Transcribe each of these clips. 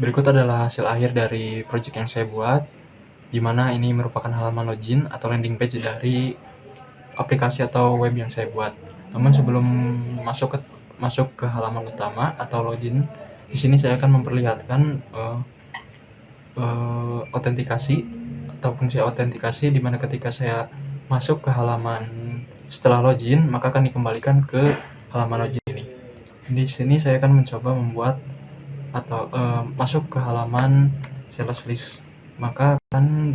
Berikut adalah hasil akhir dari project yang saya buat, di mana ini merupakan halaman login atau landing page dari aplikasi atau web yang saya buat. Namun sebelum masuk ke halaman utama atau login, di sini saya akan memperlihatkan autentikasi atau fungsi autentikasi, di mana ketika saya masuk ke halaman setelah login, maka akan dikembalikan ke halaman login ini. Di sini saya akan mencoba membuat atau masuk ke halaman sales list, maka akan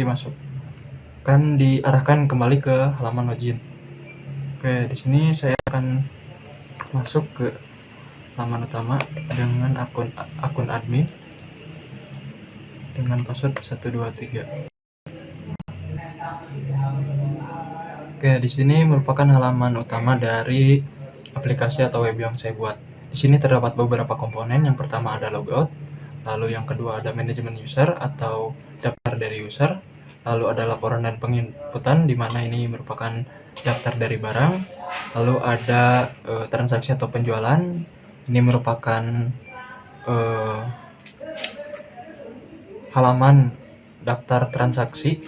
diarahkan kembali ke halaman login. Oke, di sini saya akan masuk ke halaman utama dengan akun admin dengan password 123. Oke, di sini merupakan halaman utama dari aplikasi atau web yang saya buat. Di sini terdapat beberapa komponen. Yang pertama ada logout, lalu yang kedua ada manajemen user atau daftar dari user, lalu ada laporan dan penginputan, di mana ini merupakan daftar dari barang, lalu ada transaksi atau penjualan, ini merupakan halaman daftar transaksi,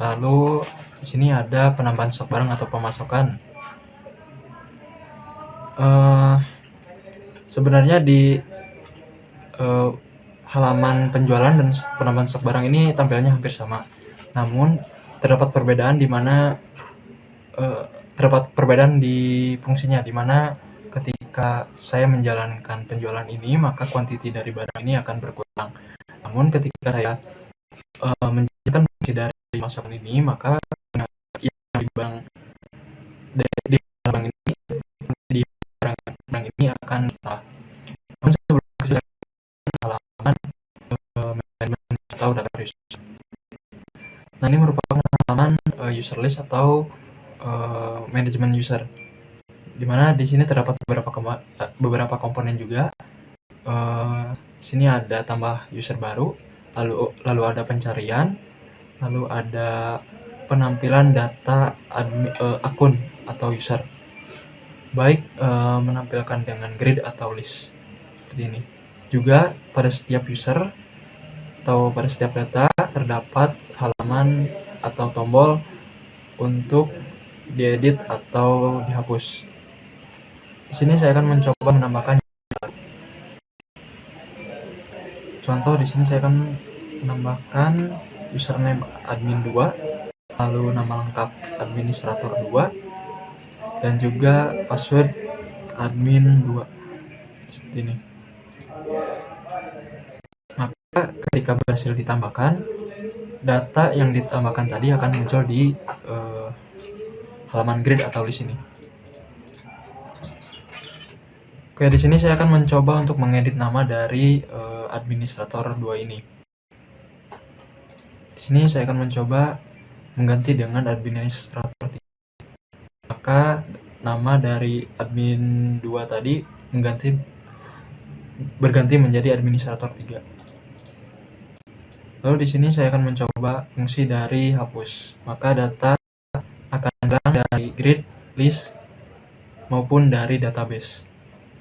lalu di sini ada penambahan stok barang atau pemasokan. Sebenarnya di halaman penjualan dan penambahan stok barang ini tampilannya hampir sama, namun terdapat perbedaan di mana di fungsinya, di mana ketika saya menjalankan penjualan ini, maka kuantiti dari barang ini akan berkurang. Namun ketika saya menjalankan fungsi dari pemasokan ini, maka yang di bank ini di barang ini akan salah. Namun sebelum ke halaman manajemen atau data user. Nah, ini merupakan halaman user list atau manajemen user, dimana di sini terdapat beberapa komponen juga. Di sini ada tambah user baru, lalu ada pencarian, lalu ada penampilan data akun atau user, baik menampilkan dengan grid atau list seperti ini. Juga pada setiap user atau pada setiap data terdapat halaman atau tombol untuk diedit atau dihapus. Di sini saya akan mencoba menambahkan contoh. Di sini saya akan menambahkan username admin 2, lalu nama lengkap administrator 2, dan juga password admin 2 seperti ini. Maka ketika berhasil ditambahkan, data yang ditambahkan tadi akan muncul di halaman grid atau list ini. Oke, di sini saya akan mencoba untuk mengedit nama dari administrator 2 ini. Di sini saya akan mencoba mengganti dengan administrator 3. Maka nama dari admin 2 tadi berganti menjadi administrator 3. Lalu di sini saya akan mencoba fungsi dari hapus. Maka data akan hilang dari grid, list, maupun dari database.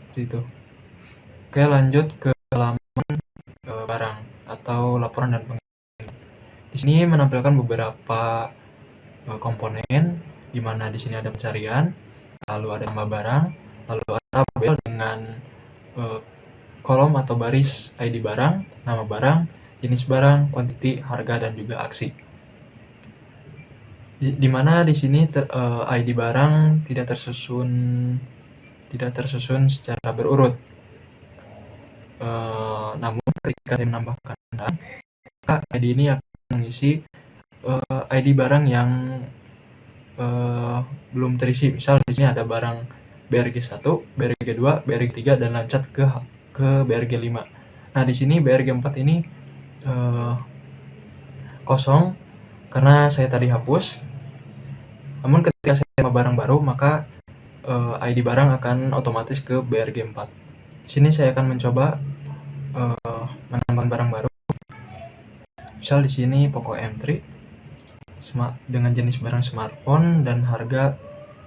Seperti itu. Oke, lanjut ke halaman barang atau laporan dan penginputan. Di sini menampilkan beberapa komponen, di mana di sini ada pencarian, lalu ada nama barang, lalu ada tabel dengan kolom atau baris ID barang, nama barang, jenis barang, kuantiti, harga, dan juga aksi. Di mana di sini ID barang tidak tersusun secara berurut. Namun ketika saya menambahkan barang, maka ID ini akan mengisi ID barang yang belum terisi. Misal di sini ada barang BRG 1, BRG 2, BRG 3, dan lancat ke BRG 5. Nah, di sini BRG 4 ini kosong karena saya tadi hapus. Namun ketika saya tambah barang baru, maka ID barang akan otomatis ke BRG 4. Di sini saya akan mencoba menambahkan barang baru. Misal di sini Poco M3 dengan jenis barang smartphone dan harga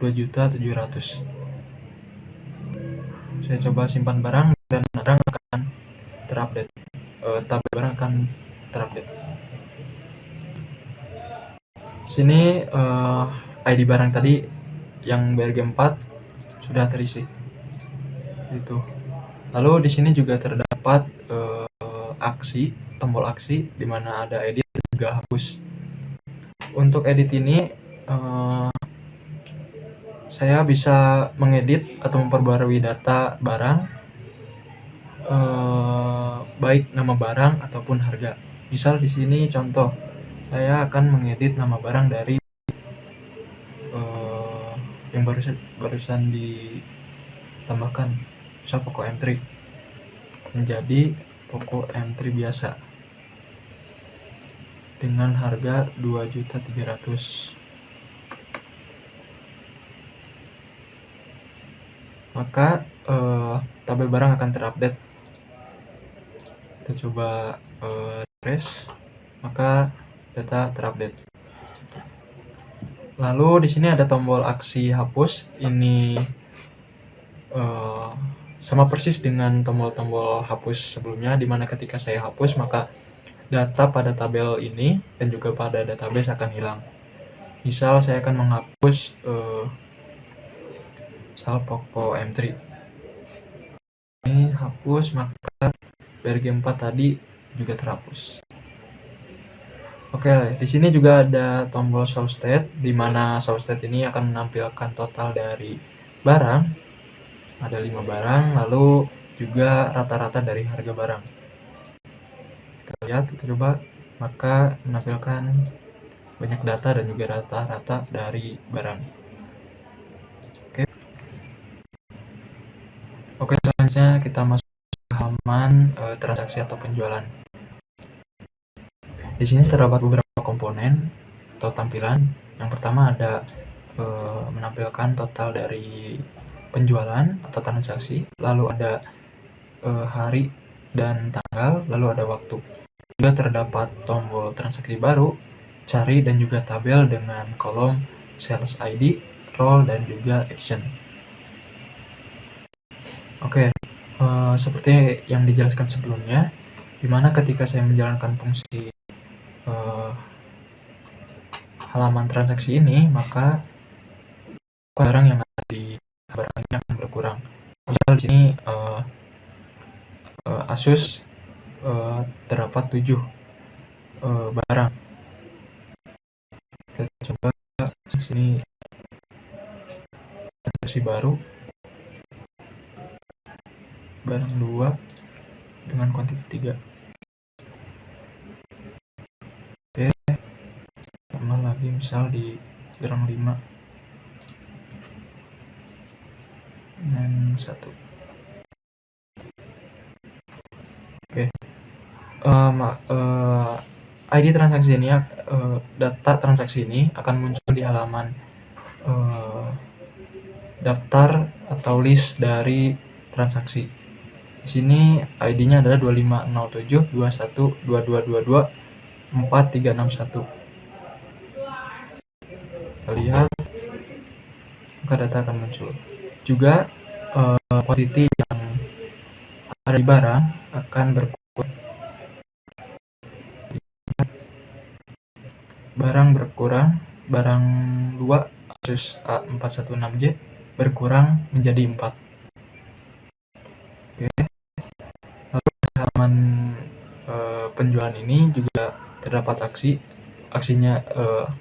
2.700.000. Saya coba simpan barang dan barang akan terupdate. tabel barang akan terupdate. Sini ID barang tadi yang BRG 4 sudah terisi. Itu. Lalu di sini juga terdapat aksi, tombol aksi di mana ada edit dan juga hapus. Untuk edit ini saya bisa mengedit atau memperbarui data barang, baik nama barang ataupun harga. Misal di sini contoh, saya akan mengedit nama barang dari yang barusan ditambahkan, misal Poco M3 menjadi Poco M3 biasa dengan harga 2.300.000. Maka tabel barang akan terupdate. Kita coba refresh, maka data terupdate. Lalu di sini ada tombol aksi hapus. Ini sama persis dengan tombol-tombol hapus sebelumnya, dimana ketika saya hapus maka data pada tabel ini dan juga pada database akan hilang. Misal saya akan menghapus misal Poco M3. Ini hapus, maka BRG 4 tadi juga terhapus. Oke, di sini juga ada tombol show state, di mana show state ini akan menampilkan total dari barang. Ada 5 barang, lalu juga rata-rata dari harga barang. Kita lihat, kita coba, maka menampilkan banyak data dan juga rata-rata dari barang. Oke, selanjutnya kita masuk ke halaman transaksi atau penjualan. Di sini terdapat beberapa komponen atau tampilan. Yang pertama ada menampilkan total dari penjualan atau transaksi, lalu ada hari dan tanggal, lalu ada waktu. Juga terdapat tombol transaksi baru, cari, dan juga tabel dengan kolom sales ID, role, dan juga action. Oke, seperti yang dijelaskan sebelumnya, dimana ketika saya menjalankan fungsi halaman transaksi ini, maka barang yang ada di barang ini akan berkurang. Misal di sini Asus terdapat 7 barang. Kita coba sini transaksi baru, barang 2 dengan kuantiti 3. Oke, tambah lagi misal di barang 5 dengan 1. Oke, ID transaksi ini, data transaksi ini akan muncul di halaman daftar atau list dari transaksi. Di sini ID-nya adalah 25072122224361. Kita lihat, maka data akan muncul. Juga quantity yang ada di barang akan berkurang. Barang berkurang, barang 2 Asus A416J berkurang menjadi 4. Oke. Lalu di halaman penjualan ini juga terdapat aksinya,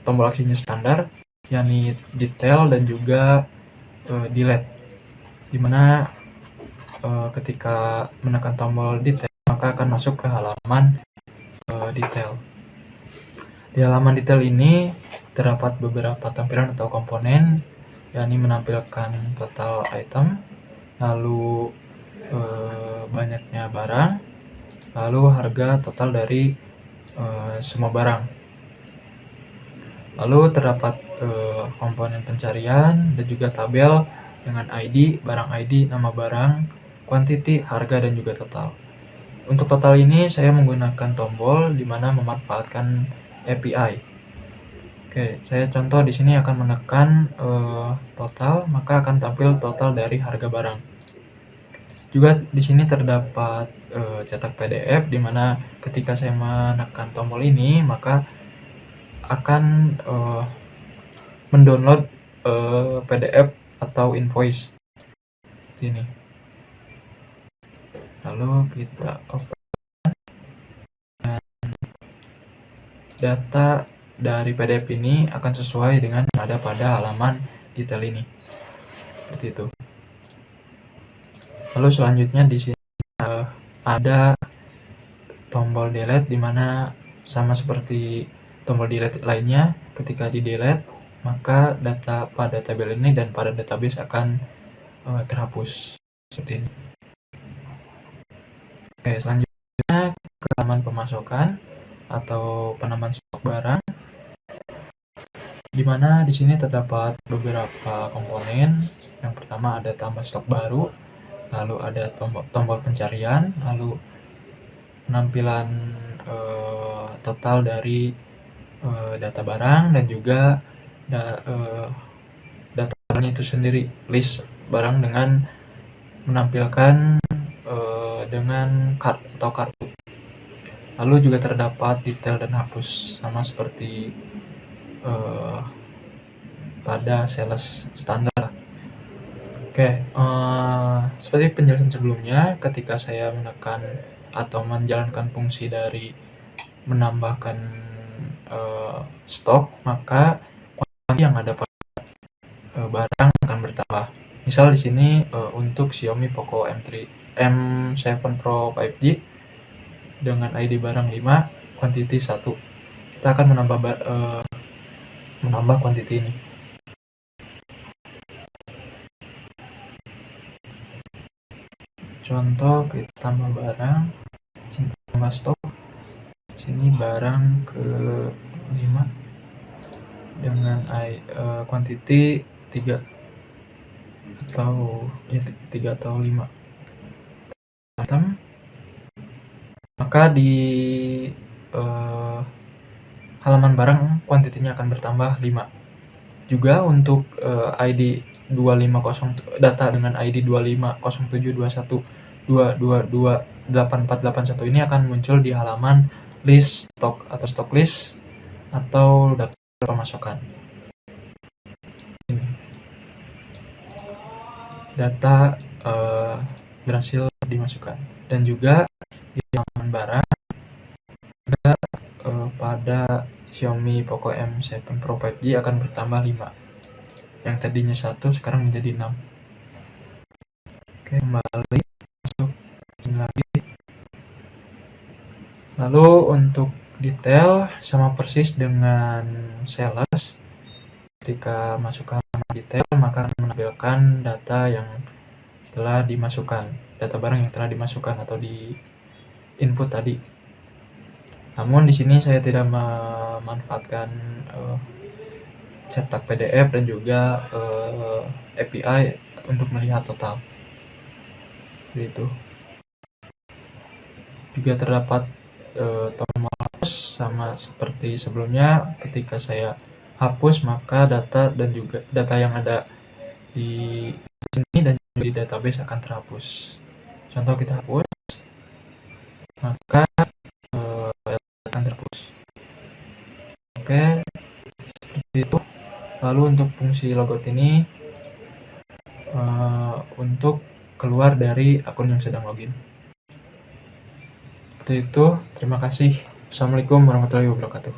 tombol aksinya standar, yakni detail dan juga delete, dimana ketika menekan tombol detail maka akan masuk ke halaman detail. Di halaman detail ini terdapat beberapa tampilan atau komponen, yakni menampilkan total item, lalu banyaknya barang, lalu harga total dari semua barang. Lalu terdapat komponen pencarian dan juga tabel dengan ID, barang ID, nama barang, quantity, harga, dan juga total. Untuk total ini saya menggunakan tombol di mana memanfaatkan API. Oke, saya contoh di sini akan menekan total, maka akan tampil total dari harga barang. Juga di sini terdapat cetak PDF, di mana ketika saya menekan tombol ini maka akan mendownload PDF atau invoice sini. Lalu kita open, dan data dari PDF ini akan sesuai dengan yang ada pada halaman detail ini. Seperti itu. Lalu selanjutnya di sini ada tombol delete, di mana sama seperti tombol delete lainnya, ketika di delete maka data pada tabel ini dan pada database akan terhapus seperti ini. Oke, selanjutnya ke halaman pemasukan atau penambahan stok barang, di mana di sini terdapat beberapa komponen. Yang pertama ada tambah stok baru, lalu ada tombol pencarian, lalu penampilan total dari data barang, dan juga data barang itu sendiri, list barang dengan menampilkan dengan card atau kartu. Lalu juga terdapat detail dan hapus, sama seperti pada sales standar. Oke, seperti penjelasan sebelumnya, ketika saya menekan atau menjalankan fungsi dari menambahkan stok, maka kuantitas yang ada pada barang akan bertambah. Misal di sini untuk Xiaomi Poco M7 Pro 5G dengan ID barang 5, quantity 1. Kita akan menambah quantity ini. Contoh, kita tambah barang, tambah stok, sini barang ke 5 dengan quantity 3 atau 5 item, maka di halaman barang kuantitinya akan bertambah 5. Juga untuk ID 250 data dengan ID 250721222841 ini akan muncul di halaman list stok atau stock list atau daftar pemasukan. Ini data berhasil dimasukkan, dan juga di halaman barang juga pada Xiaomi Poco M7 Pro 5G akan bertambah 5. Yang tadinya 1 sekarang menjadi 6. Oke, kembali masuk sini lagi. Lalu untuk detail sama persis dengan sales. Ketika masukkan detail maka akan menampilkan data yang telah dimasukkan, data barang yang telah dimasukkan atau di input tadi. Namun di sini saya tidak memanfaatkan cetak PDF dan juga API untuk melihat total. Seperti itu. Juga terdapat tombol hapus, sama seperti sebelumnya. Ketika saya hapus maka data dan juga data yang ada di sini dan juga di database akan terhapus. Contoh, kita hapus maka akan terhapus. Oke, seperti itu. Lalu untuk fungsi logout ini untuk keluar dari akun yang sedang login. Seperti itu. Terima kasih. Assalamualaikum warahmatullahi wabarakatuh.